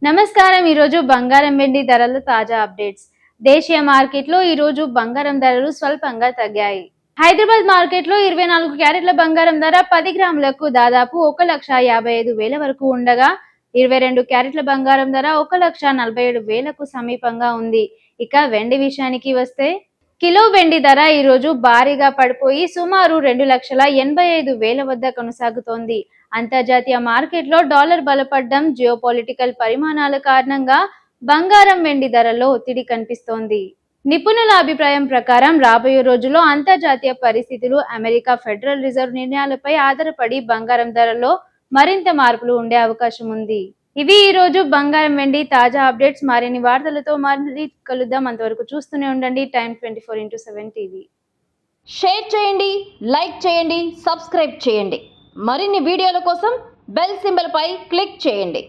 నమస్కారం. ఈరోజు బంగారం వెండి ధరల తాజా అప్డేట్స్. దేశీయ మార్కెట్లో ఈరోజు బంగారం ధరలు స్వల్పంగా తగ్గాయి. హైదరాబాద్ మార్కెట్లో 24 క్యారెట్ల బంగారం ధర 10 గ్రాములకు దాదాపు 1,55,000 వరకు ఉండగా 22 క్యారెట్ల బంగారం ధర 1,47,000కు సమీపంగా ఉంది. ఇక వెండి విషయానికి వస్తే కిలో వెండి ధర ఈరోజు భారీగా పడిపోయి సుమారు 2,85,000 వద్ద కొనసాగుతోంది. అంతర్జాతీయ మార్కెట్లో డాలర్ బలపడడం, జియోపాలిటికల్ పరిమాణాల కారణంగా బంగారం వెండి ధరల్లో ఒత్తిడి కనిపిస్తోంది. నిపుణుల అభిప్రాయం ప్రకారం రాబోయే రోజుల్లో అంతర్జాతీయ పరిస్థితులు, అమెరికా ఫెడరల్ రిజర్వ్ నిర్ణయాలపై ఆధారపడి బంగారం ధరల్లో మరింత మార్పులు ఉండే అవకాశం ఉంది. ఇవి ఈ రోజు బంగారం వెండి తాజా అప్డేట్స్. మరిన్ని వార్తలతో మళ్ళీ కలుద్దాం. అంతవరకు చూస్తూనే ఉండండి టైమ్ 24x7 టీవీ. షేర్ చేయండి, లైక్ చేయండి, సబ్స్క్రైబ్ చేయండి. మరిన్ని వీడియోల కోసం బెల్ సింబల్ పై క్లిక్ చేయండి.